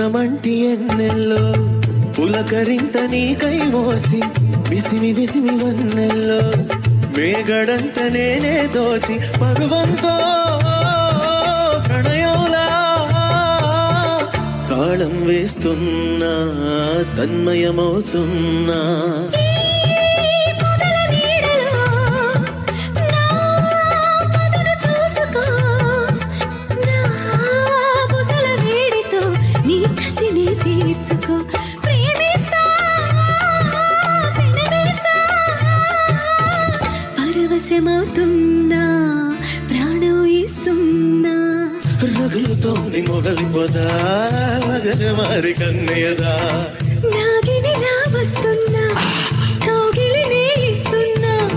పున్నమంటి ఎన్నెల్లో పులకరింత నీకై మోసి విసిమి విసిమి వన్నెల్లో మేగడంత నేనే దోచి పరువంతో ప్రణయోలా తాళం వేస్తున్నా తన్మయమవుతున్నా పరవశమవుతున్నా ప్రాణం ఇస్తున్నా రగులుతోంది మొగలి పొద మరి కన్నయ్యదా